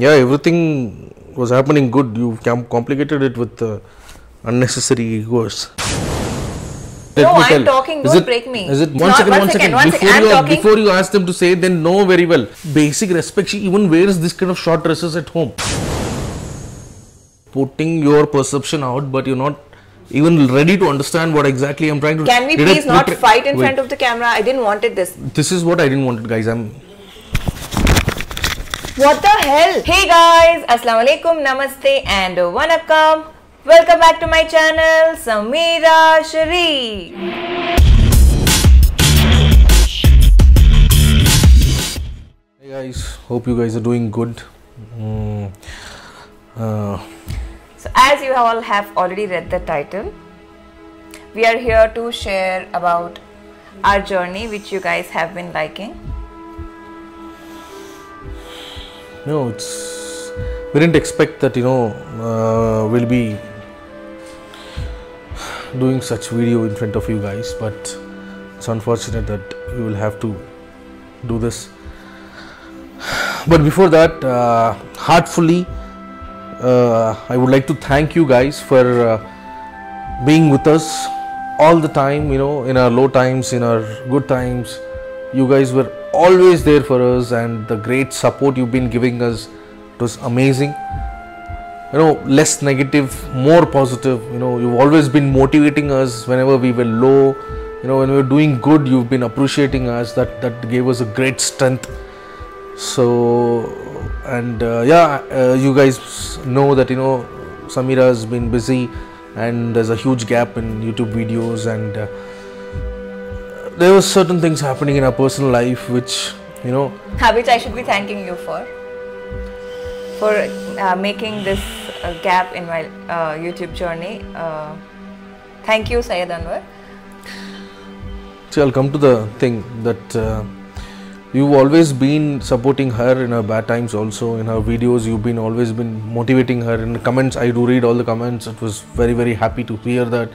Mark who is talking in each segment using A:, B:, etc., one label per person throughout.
A: Yeah, everything was happening good. You complicated it with unnecessary egos.
B: No,
A: Let me
B: I'm
A: tell.
B: talking.
A: Is
B: Don't
A: it,
B: break me.
A: Is it
B: One second.
A: Before you ask them to say, then know very well. Basic respect. She even wears this kind of short dresses at home. Putting your perception out, but you're not even ready to understand what exactly I'm trying to.
B: Can we please not fight in front of the camera? I didn't wanted this.
A: This is what I didn't want, guys.
B: What the hell? Hey guys, Assalamu alaikum, namaste and vanakkam. Welcome back to my channel, Sameera Sharee.
A: Hey guys, hope you guys are doing good.
B: So as you all have already read the title, we are here to share about our journey which you guys have been liking.
A: No, we didn't expect that, we'll be doing such video in front of you guys, but it's unfortunate that we will have to do this. But before that, heartfully, I would like to thank you guys for being with us all the time, in our low times, in our good times. You guys were always there for us, and the great support you've been giving us, it was amazing. Less negative, more positive. You've always been motivating us whenever we were low. When we were doing good, you've been appreciating us. That gave us a great strength. So, and you guys know that Sameera has been busy, and there's a huge gap in YouTube videos, and there were certain things happening in our personal life which
B: which I should be thanking you for making this gap in my YouTube journey. Thank you, Syed Anwar.
A: See, I'll come to the thing that you've always been supporting her in her bad times also. In her videos, you've been always been motivating her. In the comments, I do read all the comments. It was very, very happy to hear that.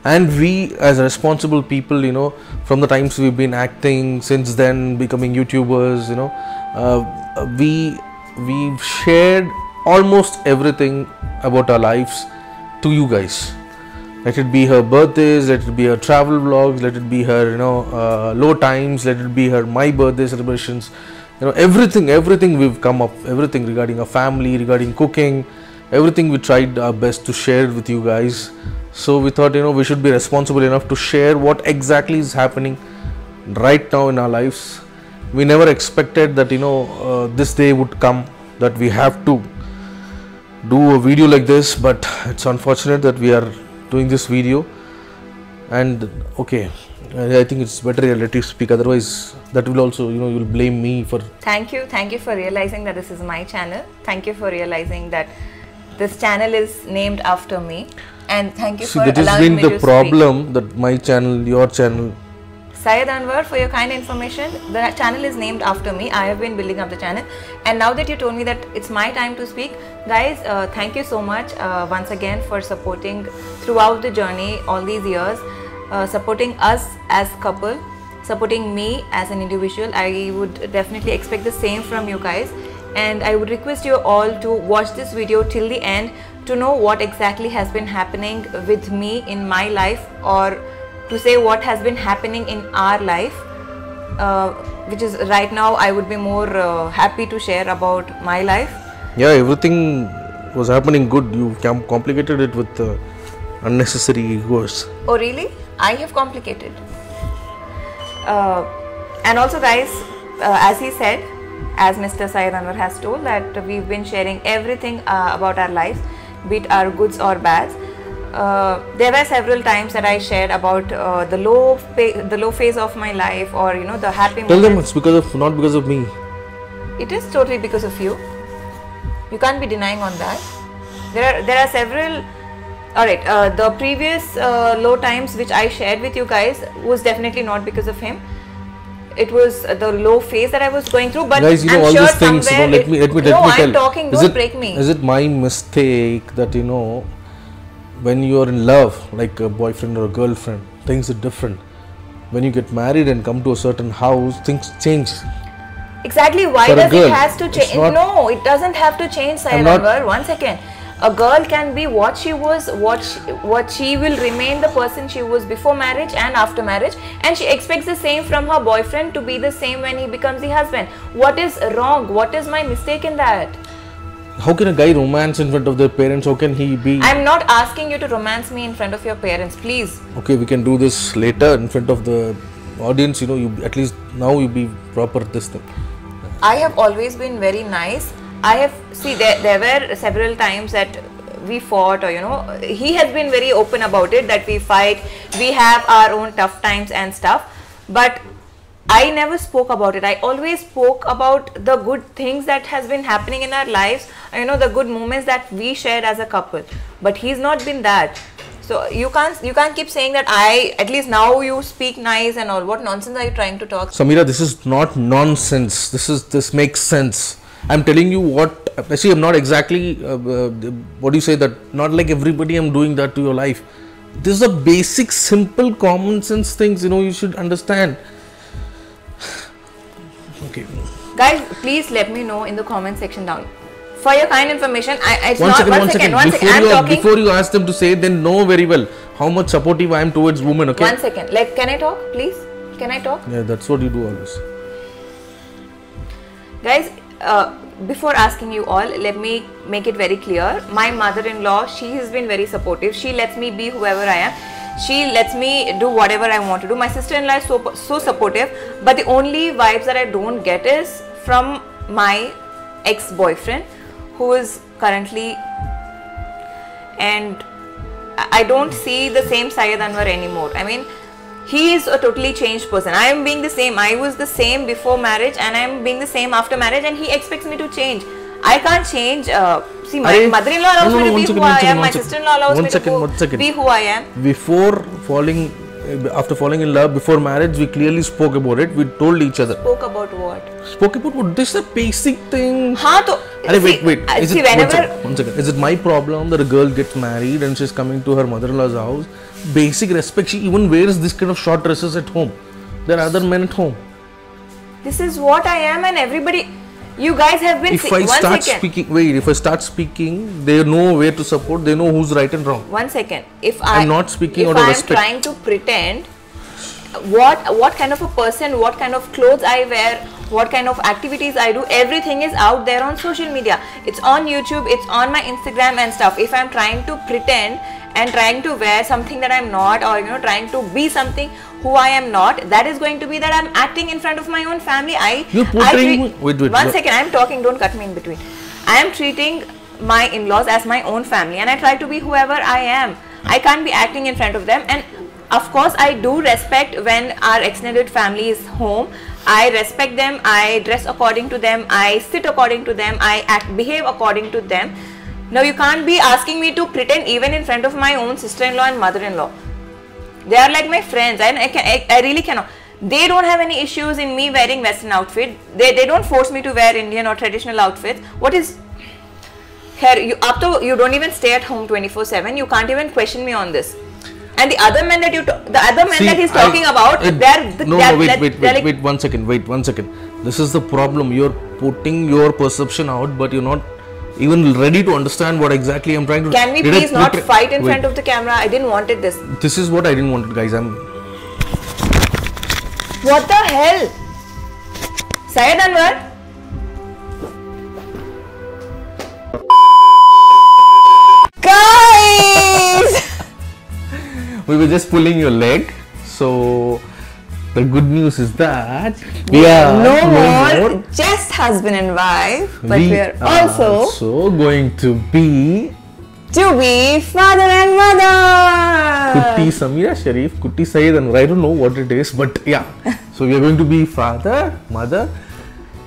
A: And we, as responsible people, from the times we've been acting, since then becoming YouTubers, we've shared almost everything about our lives to you guys. Let it be her birthdays, let it be her travel vlogs, let it be her low times, let it be her my birthday celebrations. Everything we've come up, everything regarding our family, regarding cooking, everything we tried our best to share with you guys. So we thought we should be responsible enough to share what exactly is happening right now in our lives. We never expected that this day would come, that we have to do a video like this, but it's unfortunate that we are doing this video. And okay, I think it's better I let you speak, otherwise that will also you'll blame me for.
B: Thank you for realizing that this is my channel. Thank you for realizing that this channel is named after me, and thank you for allowing me to speak.
A: That has been the problem, that my channel, your channel.
B: Syed Anwar, for your kind information, the channel is named after me. I have been building up the channel, and now that you told me that it's my time to speak, guys, thank you so much once again for supporting throughout the journey all these years, supporting us as couple, supporting me as an individual. I would definitely expect the same from you guys, and I would request you all to watch this video till the end to know what exactly has been happening with me in my life, or to say what has been happening in our life, which is right now I would be more happy to share about my life.
A: Yeah, everything was happening good. You complicated it with unnecessary egos.
B: Oh really? I have complicated. And also guys, as he said, as Mr. Syed Anwar has told, that we've been sharing everything about our lives, be it our goods or bads. There were several times that I shared about the low phase of my life, or the happy moments.
A: Tell them it's not because of me.
B: It is totally because of you. You can't be denying on that. There are several. Alright, the previous low times which I shared with you guys was definitely not because of him. It was the low phase that I was going through, but
A: guys,
B: I'm
A: all
B: sure
A: these things, let me tell.
B: I'm talking, don't break me.
A: Is it my mistake that when you are in love, like a boyfriend or a girlfriend, things are different. When you get married and come to a certain house, things change.
B: Exactly. Why
A: For a
B: does
A: girl,
B: it has to
A: it's
B: change?
A: not-
B: No, it doesn't have to change, Syed
A: not-
B: Anwar. One second. A girl can be what she was, what she will remain the person she was before marriage and after marriage, and she expects the same from her boyfriend to be the same when he becomes the husband. What is wrong? What is my mistake in that?
A: How can a guy romance in front of their parents? How can he be?
B: I'm not asking you to romance me in front of your parents, please.
A: Okay, we can do this later in front of the audience. You know, you at least now you be proper this thing.
B: I have always been very nice. I have there were several times that we fought, or he has been very open about it, that we fight, we have our own tough times and stuff, but I never spoke about it. I always spoke about the good things that has been happening in our lives, the good moments that we shared as a couple. But he's not been that. So you can't keep saying that at least now you speak nice and all. What nonsense are you trying to talk?
A: Samira, this is not nonsense. This makes sense. I'm telling you what. See, I'm not exactly what do you say, that not like everybody I'm doing that to your life. This is a basic, simple, common sense things. You should understand. Okay.
B: Guys, please let me know in the comment section down. For your kind information,
A: One second. Before you ask them to say, then know very well how much supportive I am towards women. Okay.
B: 1 second. Can I talk, please? Can I talk?
A: Yeah, that's what you do always.
B: Guys, before asking you all, let me make it very clear. My mother-in-law, she has been very supportive. She lets me be whoever I am. She lets me do whatever I want to do. My sister-in-law is so supportive, but the only vibes that I don't get is from my ex-boyfriend, who is currently, and I don't see the same Syed Anwar anymore. I mean, he is a totally changed person. I am being the same. I was the same before marriage and I am being the same after marriage, and he expects me to change. I can't change. See, my mother-in-law allows me to be who I am. My sister-in-law allows me to be who I am.
A: After falling in love, before marriage, we clearly spoke about it. We told each other.
B: Spoke about what?
A: Spoke about what? This is a basic thing.
B: Wait.
A: One second. Is it my problem that a girl gets married and she's coming to her mother-in-law's house? Basic respect. She even wears this kind of short dresses at home. There are other men at home.
B: This is what I am, and everybody. You guys have been.
A: If I start speaking, they know where to support. They know who's right and wrong.
B: 1 second.
A: I'm not speaking out of respect.
B: If I'm trying to pretend what kind of a person, what kind of clothes I wear, what kind of activities I do, everything is out there on social media. It's on YouTube, it's on my Instagram and stuff. If I'm trying to pretend and trying to wear something that I'm not, or trying to be something who I am not, that is going to be that I'm acting in front of my own family.
A: You're portraying. Wait.
B: 1 second, I'm talking, don't cut me in between. I am treating my in-laws as my own family, and I try to be whoever I am. I can't be acting in front of them, and of course I do respect when our extended family is home. I respect them, I dress according to them, I sit according to them, I behave according to them. Now you can't be asking me to pretend even in front of my own sister-in-law and mother-in-law. They are like my friends, and I really cannot. They don't have any issues in me wearing Western outfit. They don't force me to wear Indian or traditional outfits. What is here? You don't even stay at home 24/7. You can't even question me on this. And the other men that he's talking about,
A: wait 1 second. Wait 1 second. This is the problem. You're putting your perception out, but you're not even ready to understand what exactly I'm trying to do.
B: Can we please not fight in front of the camera? I didn't want it this.
A: This is what I didn't want it, guys.
B: What the hell? Syed Anwar? Guys!
A: We were just pulling your leg. So the good news is that we are
B: no more just husband and wife, but we are also
A: going to be
B: father and mother.
A: Kutti Samira Sharif, Kutti Syed Anwar. I don't know what it is, but yeah. So we are going to be father, mother.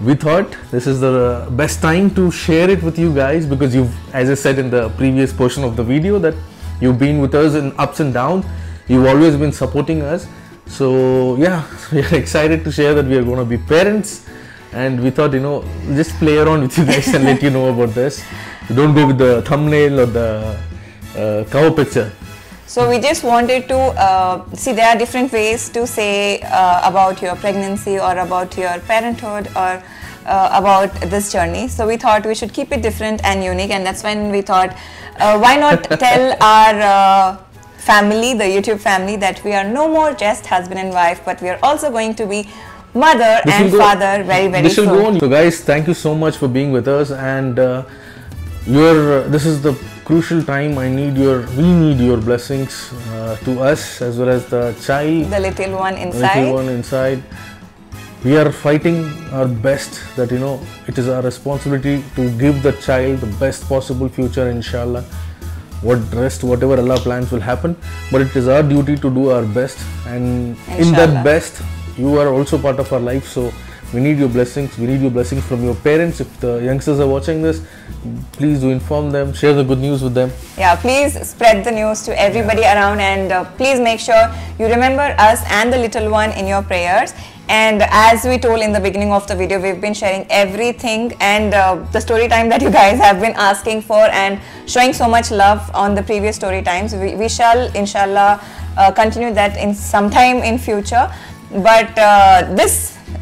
A: We thought this is the best time to share it with you guys, because as I said in the previous portion of the video, that you've been with us in ups and downs. You've always been supporting us. So yeah, we are excited to share that we are going to be parents, and we thought just play around with you guys and let you know about this. Don't go with the thumbnail or the cover picture.
B: So we just wanted to see there are different ways to say about your pregnancy or about your parenthood or about this journey. So we thought we should keep it different and unique, and that's when we thought, why not tell our family, the YouTube family, that we are no more just husband and wife, but we are also going to be mother and father very
A: this
B: soon.
A: Will go on. So guys, thank you so much for being with us, and this is the crucial time. we need your blessings to us, as well as the child,
B: the little one inside.
A: We are fighting our best that it is our responsibility to give the child the best possible future, inshallah. Whatever Allah plans will happen, but it is our duty to do our best, and inshallah, in that best you are also part of our life. So we need your blessings. We need your blessings from your parents. If the youngsters are watching this, please do inform them, share the good news with them.
B: Yeah, please spread the news to everybody around, and please make sure you remember us and the little one in your prayers. And as we told in the beginning of the video, we've been sharing everything and the story time that you guys have been asking for and showing so much love on the previous story times. We shall inshallah continue that in sometime in future. But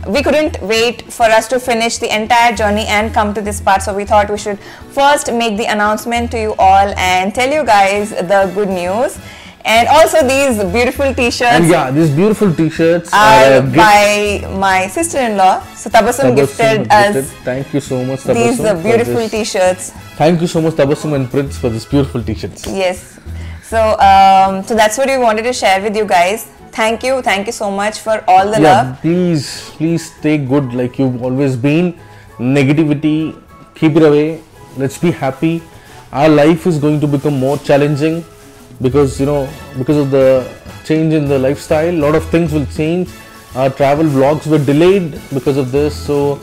B: we couldn't wait for us to finish the entire journey and come to this part, so we thought we should first make the announcement to you all and tell you guys the good news. And also these beautiful t-shirts.
A: And yeah, these beautiful t-shirts
B: are by my sister-in-law. So Tabassum gifted us.
A: Thank you so much, Tabassum.
B: These beautiful t-shirts.
A: Thank you so much, Tabassum and Prince, for these beautiful t-shirts.
B: Yes. So so that's what we wanted to share with you guys. Thank you so much for all the love.
A: Please stay good like you've always been. Negativity, keep it away. Let's be happy. Our life is going to become more challenging because because of the change in the lifestyle. A lot of things will change. Our travel vlogs were delayed because of this. So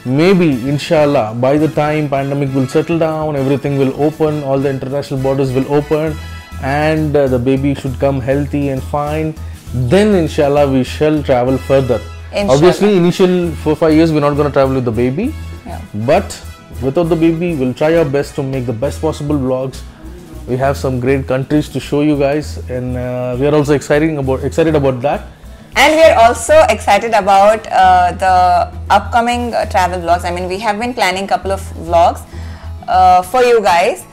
A: maybe inshallah by the time pandemic will settle down, everything will open, all the international borders will open, and the baby should come healthy and fine. Then inshallah we shall travel further. Inshallah. Obviously initial 4-5 years we're not going to travel with the baby, but without the baby we'll try our best to make the best possible vlogs. We have some great countries to show you guys, and we are also excited about that.
B: And we are also excited about the upcoming travel vlogs. I mean, we have been planning a couple of vlogs for you guys.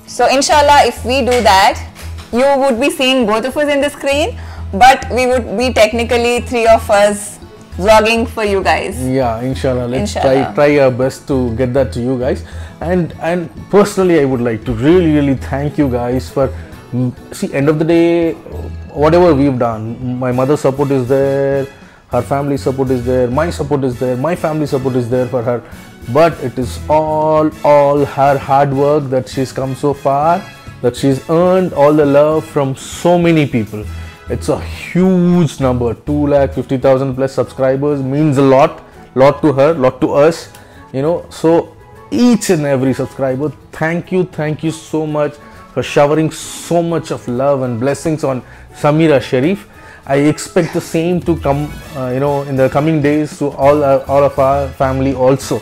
B: So inshallah, if we do that, you would be seeing both of us in the screen, but we would be technically 3 of us vlogging for you guys.
A: Yeah, inshallah. Let's try our best to get that to you guys. And personally, I would like to really thank you guys for, end of the day, whatever we've done, my mother's support is there, her family support is there, my support is there, my family support is there for her, but it is all her hard work that she's come so far, that she's earned all the love from so many people. It's a huge number. 250,000 plus subscribers means a lot to her, lot to us, so each and every subscriber, thank you so much for showering so much of love and blessings on Samira Sharif. I expect the same to come in the coming days to all of our family also.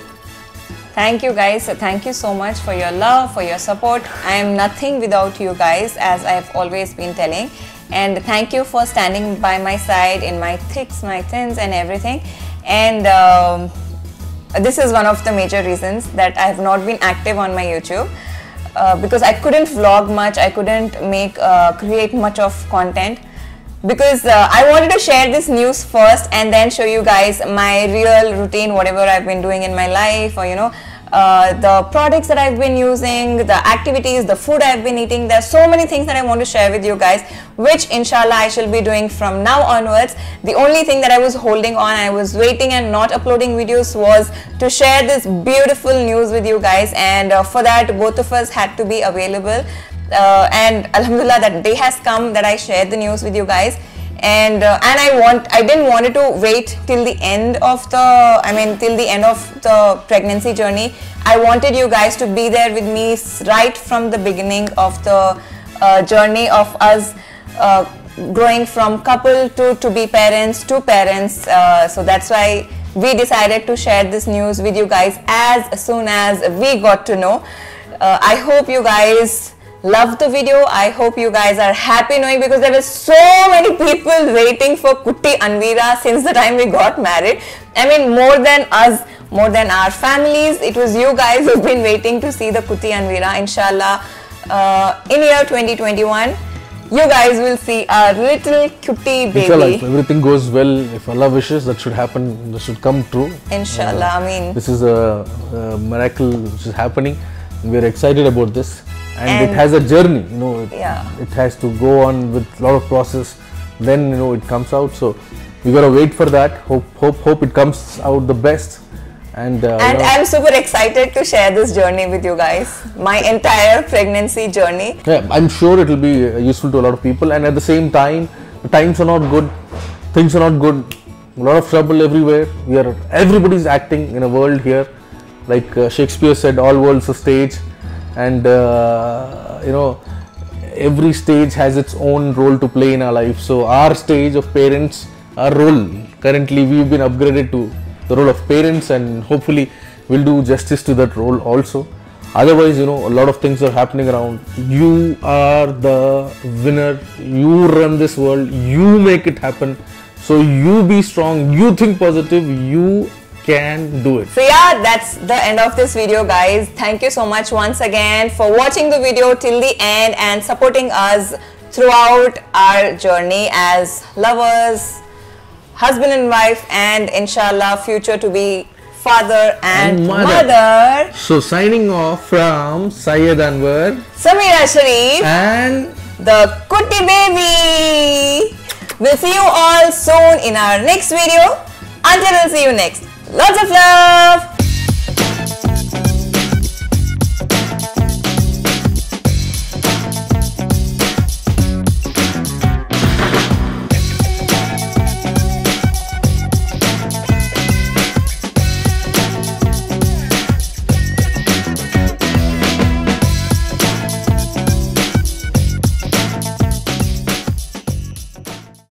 B: Thank you guys. Thank you so much for your love, for your support. I am nothing without you guys, as I have always been telling. And thank you for standing by my side in my thicks, my thins and everything. And this is one of the major reasons that I have not been active on my YouTube, because I couldn't vlog much, I couldn't create much of content, because I wanted to share this news first and then show you guys my real routine, whatever I've been doing in my life, or the products that I've been using, the activities, the food I've been eating. There are so many things that I want to share with you guys, which inshallah I shall be doing from now onwards. The only thing that I was holding on, I was waiting and not uploading videos, was to share this beautiful news with you guys, and for that both of us had to be available. And alhamdulillah, that day has come that I shared the news with you guys. And I didn't want to wait till the end of the pregnancy journey. I wanted you guys to be there with me right from the beginning of the journey of us growing from couple to be parents to parents. So that's why we decided to share this news with you guys as soon as we got to know. I hope you guys love the video. I hope you guys are happy knowing, because there were so many people waiting for Kutti Anveera since the time we got married. I mean, more than us, more than our families. It was you guys who've been waiting to see the Kutti Anveera. Inshallah, in year 2021, you guys will see our little cutie baby.
A: Inshallah, if everything goes well, if Allah wishes, that should happen, that should come true.
B: Inshallah, I mean,
A: this is a miracle which is happening. We are excited about this, and it has a journey. You know, it has to go on with a lot of process. Then it comes out. So we gotta wait for that. Hope it comes out the best. And
B: I'm super excited to share this journey with you guys. My entire pregnancy journey.
A: Yeah, I'm sure it will be useful to a lot of people. And at the same time, the times are not good. Things are not good. A lot of trouble everywhere. Everybody's acting in a world here. Like Shakespeare said, all worlds a stage. And every stage has its own role to play in our life. So our stage of parents, our role, currently we've been upgraded to the role of parents, and hopefully we'll do justice to that role also. Otherwise, a lot of things are happening around. You are the winner. You run this world. You make it happen. So you be strong. You think positive. You can do it.
B: So yeah, that's the end of this video, guys. Thank you so much once again for watching the video till the end and supporting us throughout our journey as lovers, husband and wife, and inshallah future to be father and mother.
A: So signing off from Syed Anwar,
B: Samira Sharif,
A: and
B: the Kutti baby. We'll see you all soon in our next video. Until we'll see you next. Lots of love.